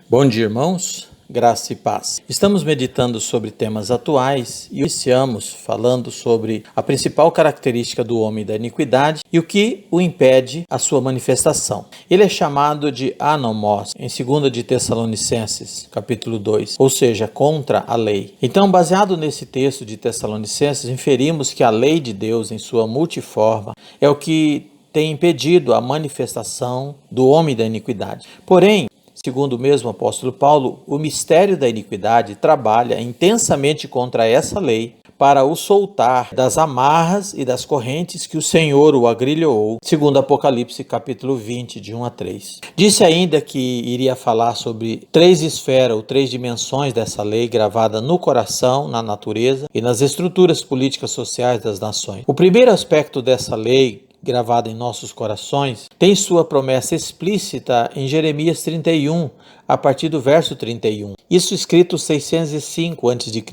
Bom dia, irmãos. Graça e paz. Estamos meditando sobre temas atuais e iniciamos falando sobre a principal característica do homem da iniquidade e o que o impede a sua manifestação. Ele é chamado de anomos, em 2 de Tessalonicenses, capítulo 2, ou seja, contra a lei. Então, baseado nesse texto de Tessalonicenses, inferimos que a lei de Deus, em sua multiforma, é o que tem impedido a manifestação do homem da iniquidade. Porém, segundo o mesmo apóstolo Paulo, o mistério da iniquidade trabalha intensamente contra essa lei para o soltar das amarras e das correntes que o Senhor o agrilhoou, segundo Apocalipse capítulo 20, de 1 a 3. Disse ainda que iria falar sobre 3 esferas ou 3 dimensões dessa lei gravada no coração, na natureza e nas estruturas políticas sociais das nações. O primeiro aspecto dessa lei, gravada em nossos corações, tem sua promessa explícita em Jeremias 31, a partir do verso 31. Isso escrito 605 a.C.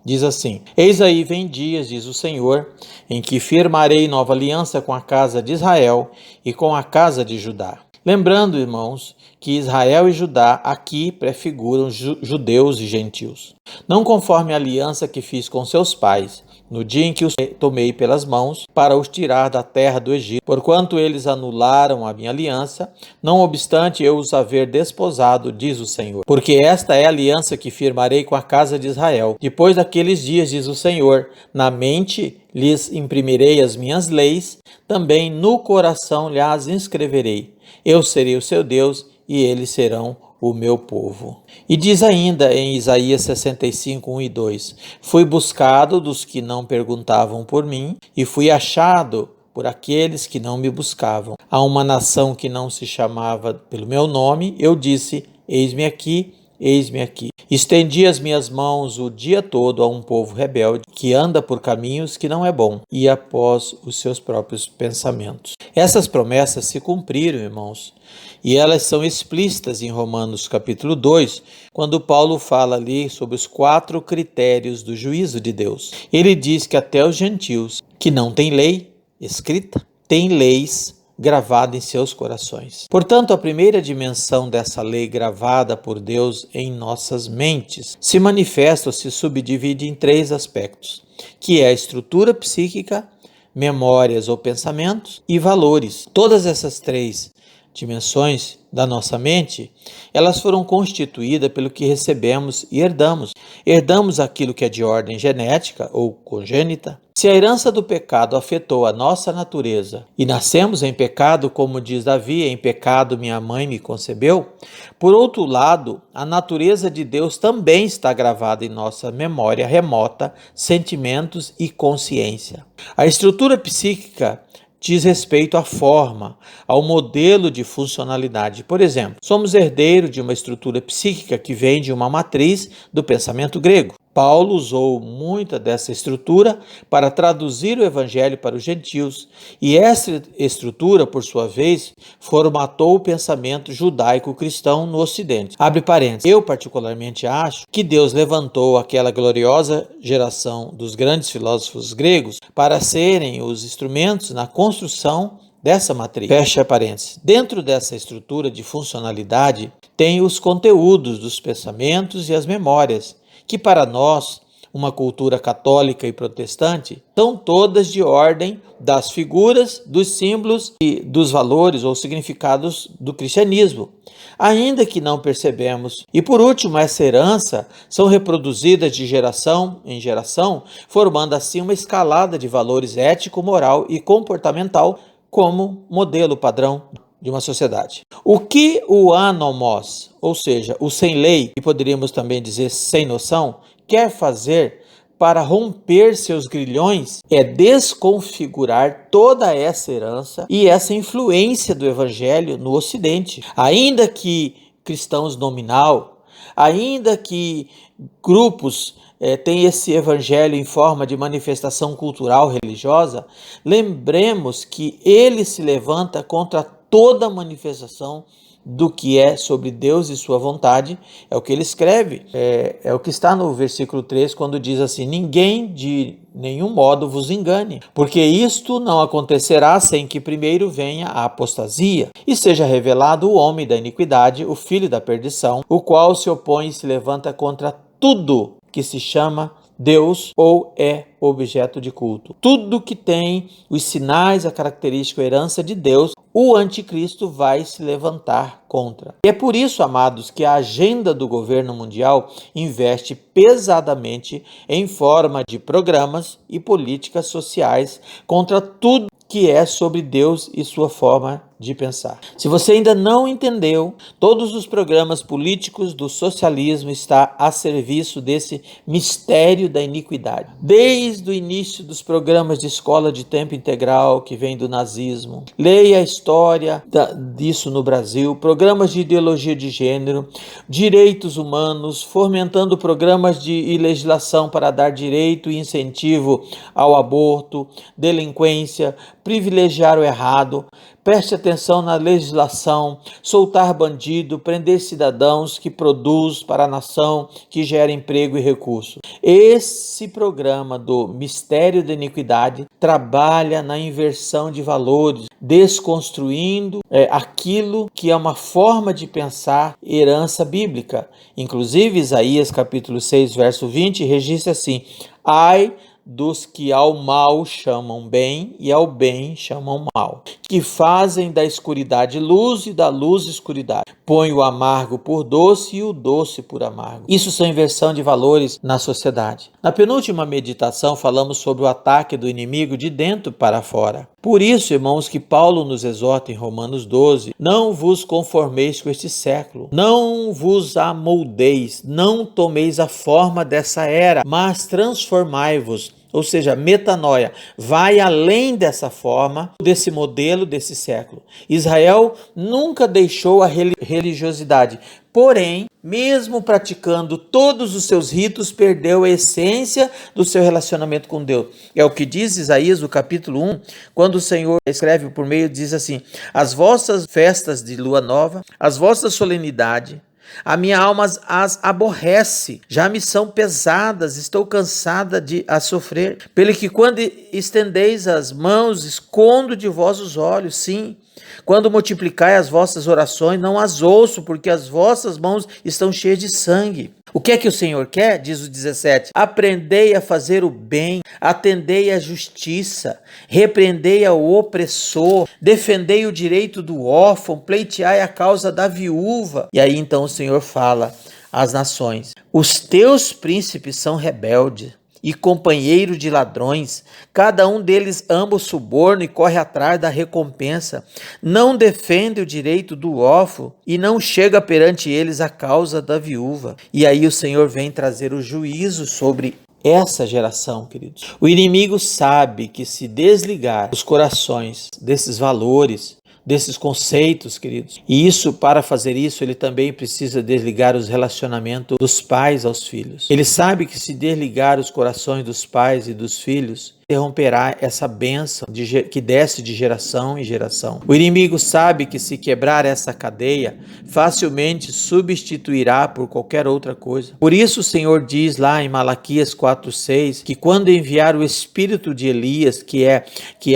Diz assim: Eis aí vem dias, diz o Senhor, em que firmarei nova aliança com a casa de Israel e com a casa de Judá. Lembrando, irmãos, que Israel e Judá aqui prefiguram judeus e gentios. Não conforme a aliança que fiz com seus pais, no dia em que os tomei pelas mãos para os tirar da terra do Egito, porquanto eles anularam a minha aliança, não obstante eu os haver desposado, diz o Senhor. Porque esta é a aliança que firmarei com a casa de Israel. Depois daqueles dias, diz o Senhor, na mente lhes imprimirei as minhas leis, também no coração lhes inscreverei. Eu serei o seu Deus e eles serão o meu povo. E diz ainda em Isaías 65, 1 e 2: Fui buscado dos que não perguntavam por mim, e fui achado por aqueles que não me buscavam. A uma nação que não se chamava pelo meu nome, eu disse: Eis-me aqui, eis-me aqui. Estendi as minhas mãos o dia todo a um povo rebelde, que anda por caminhos que não é bom, e após os seus próprios pensamentos. Essas promessas se cumpriram, irmãos, e elas são explícitas em Romanos capítulo 2, quando Paulo fala ali sobre os 4 critérios do juízo de Deus. Ele diz que até os gentios, que não têm lei escrita, têm leis gravada em seus corações. Portanto, a primeira dimensão dessa lei gravada por Deus em nossas mentes se manifesta ou se subdivide em 3 aspectos, que é a estrutura psíquica, memórias ou pensamentos e valores. Todas essas 3 dimensões da nossa mente, elas foram constituídas pelo que recebemos e herdamos. Herdamos aquilo que é de ordem genética ou congênita. Se a herança do pecado afetou a nossa natureza e nascemos em pecado, como diz Davi, em pecado minha mãe me concebeu, por outro lado, a natureza de Deus também está gravada em nossa memória remota, sentimentos e consciência. A estrutura psíquica diz respeito à forma, ao modelo de funcionalidade. Por exemplo, somos herdeiros de uma estrutura psíquica que vem de uma matriz do pensamento grego. Paulo usou muita dessa estrutura para traduzir o evangelho para os gentios, e essa estrutura, por sua vez, formatou o pensamento judaico-cristão no Ocidente. Abre parênteses. Eu particularmente acho que Deus levantou aquela gloriosa geração dos grandes filósofos gregos para serem os instrumentos na construção dessa matriz. Fecha parênteses. Dentro dessa estrutura de funcionalidade tem os conteúdos dos pensamentos e as memórias, que para nós, uma cultura católica e protestante, são todas de ordem das figuras, dos símbolos e dos valores ou significados do cristianismo, ainda que não percebemos. E por último, essa herança são reproduzidas de geração em geração, formando assim uma escalada de valores ético, moral e comportamental como modelo padrão de uma sociedade. O que o anomos, ou seja, o sem lei, e poderíamos também dizer sem noção, quer fazer para romper seus grilhões é desconfigurar toda essa herança e essa influência do evangelho no Ocidente. Ainda que cristãos nominal, ainda que grupos tem esse evangelho em forma de manifestação cultural religiosa, lembremos que ele se levanta contra toda manifestação do que é sobre Deus e sua vontade, é o que ele escreve, é o que está no versículo 3, quando diz assim: ninguém de nenhum modo vos engane, porque isto não acontecerá sem que primeiro venha a apostasia, e seja revelado o homem da iniquidade, o filho da perdição, o qual se opõe e se levanta contra tudo que se chama Deus ou é objeto de culto. Tudo que tem os sinais, a característica, a herança de Deus, o anticristo vai se levantar contra. E é por isso, amados, que a agenda do governo mundial investe pesadamente em forma de programas e políticas sociais contra tudo que é sobre Deus e sua forma de pensar. Se você ainda não entendeu, todos os programas políticos do socialismo estão a serviço desse mistério da iniquidade. Desde o início dos programas de escola de tempo integral que vem do nazismo, leia a história disso no Brasil, programas de ideologia de gênero, direitos humanos, fomentando programas e legislação para dar direito e incentivo ao aborto, delinquência, privilegiar o errado. Preste atenção na legislação, soltar bandido, prender cidadãos que produzem para a nação, que gera emprego e recursos. Esse programa do mistério da iniquidade trabalha na inversão de valores, desconstruindo aquilo que é uma forma de pensar herança bíblica. Inclusive, Isaías capítulo 6, verso 20, registra assim: ai dos que ao mal chamam bem e ao bem chamam mal, que fazem da escuridade luz e da luz escuridade, põe o amargo por doce e o doce por amargo. Isso são inversão de valores na sociedade. Na penúltima meditação falamos sobre o ataque do inimigo de dentro para fora. Por isso, irmãos, que Paulo nos exorta em Romanos 12, não vos conformeis com este século, não vos amoldeis, não tomeis a forma dessa era, mas transformai-vos. Ou seja, metanoia, vai além dessa forma, desse modelo, desse século. Israel nunca deixou a religiosidade, porém, mesmo praticando todos os seus ritos, perdeu a essência do seu relacionamento com Deus. É o que diz Isaías, no capítulo 1, quando o Senhor escreve por meio, diz assim: as vossas festas de lua nova, as vossas solenidades, a minha alma as aborrece, já me são pesadas, estou cansada de as sofrer. Pelo que quando estendeis as mãos, escondo de vós os olhos, sim. Quando multiplicai as vossas orações, não as ouço, porque as vossas mãos estão cheias de sangue. O que é que o Senhor quer? Diz o 17. Aprendei a fazer o bem, atendei à justiça, repreendei ao opressor, defendei o direito do órfão, pleiteai a causa da viúva. E aí então o Senhor fala às nações: os teus príncipes são rebeldes e companheiro de ladrões, cada um deles ama o suborno e corre atrás da recompensa, não defende o direito do órfão e não chega perante eles a causa da viúva. E aí o Senhor vem trazer o juízo sobre essa geração, queridos. O inimigo sabe que se desligar os corações desses valores, desses conceitos, queridos. E isso, para fazer isso, ele também precisa desligar os relacionamentos dos pais aos filhos. Ele sabe que se desligar os corações dos pais e dos filhos, interromperá essa bênção que desce de geração em geração. O inimigo sabe que se quebrar essa cadeia, facilmente substituirá por qualquer outra coisa. Por isso o Senhor diz lá em Malaquias 4:6, que quando enviar o espírito de Elias, que é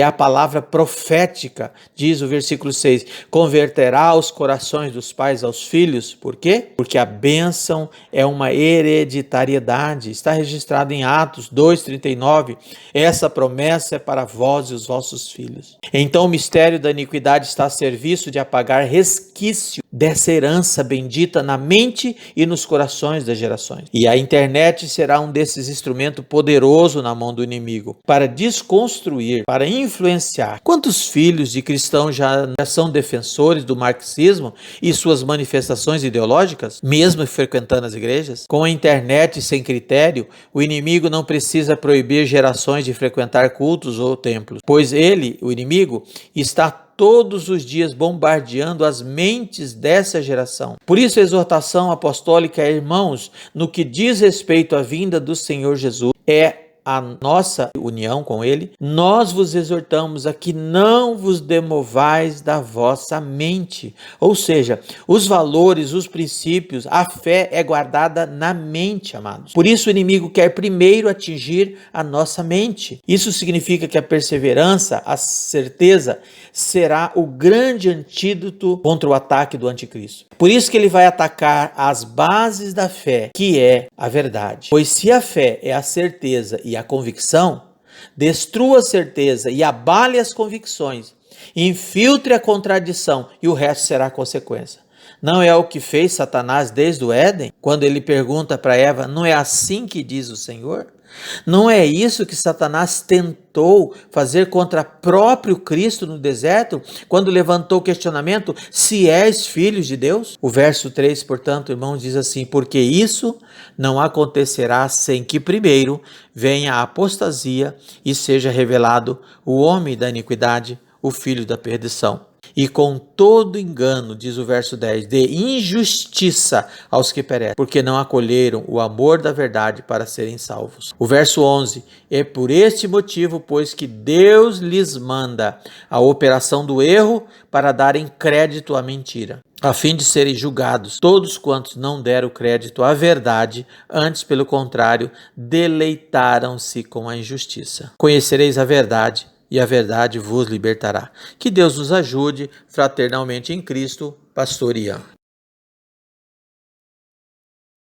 a palavra profética, diz o versículo 6, converterá os corações dos pais aos filhos. Por quê? Porque a bênção é uma hereditariedade. Está registrado em Atos 2:39. Essa promessa é para vós e os vossos filhos. Então o mistério da iniquidade está a serviço de apagar resquício dessa herança bendita na mente e nos corações das gerações. E a internet será um desses instrumentos poderosos na mão do inimigo para desconstruir, para influenciar. Quantos filhos de cristãos já são defensores do marxismo e suas manifestações ideológicas, mesmo frequentando as igrejas? Com a internet sem critério, o inimigo não precisa proibir gerações de frequentar cultos ou templos, pois ele, o inimigo, está todos os dias bombardeando as mentes dessa geração. Por isso a exortação apostólica, irmãos, no que diz respeito à vinda do Senhor Jesus, é a nossa união com Ele, nós vos exortamos a que não vos demovais da vossa mente. Ou seja, os valores, os princípios, a fé é guardada na mente, amados. Por isso o inimigo quer primeiro atingir a nossa mente. Isso significa que a perseverança, a certeza, será o grande antídoto contra o ataque do anticristo. Por isso que ele vai atacar as bases da fé, que é a verdade. Pois se a fé é a certeza e a convicção, destrua a certeza e abale as convicções, infiltre a contradição e o resto será consequência. Não é o que fez Satanás desde o Éden, quando ele pergunta para Eva, não é assim que diz o Senhor? Não é isso que Satanás tentou fazer contra próprio Cristo no deserto, quando levantou o questionamento, se és filho de Deus? O verso 3, portanto, irmãos, diz assim, porque isso não acontecerá sem que primeiro venha a apostasia e seja revelado o homem da iniquidade, o filho da perdição. E com todo engano, diz o verso 10, de injustiça aos que perecem, porque não acolheram o amor da verdade para serem salvos. O verso 11, é por este motivo, pois que Deus lhes manda a operação do erro para darem crédito à mentira, a fim de serem julgados todos quantos não deram crédito à verdade, antes, pelo contrário, deleitaram-se com a injustiça. Conhecereis a verdade, e a verdade vos libertará. Que Deus nos ajude fraternalmente em Cristo, Pastor Ian.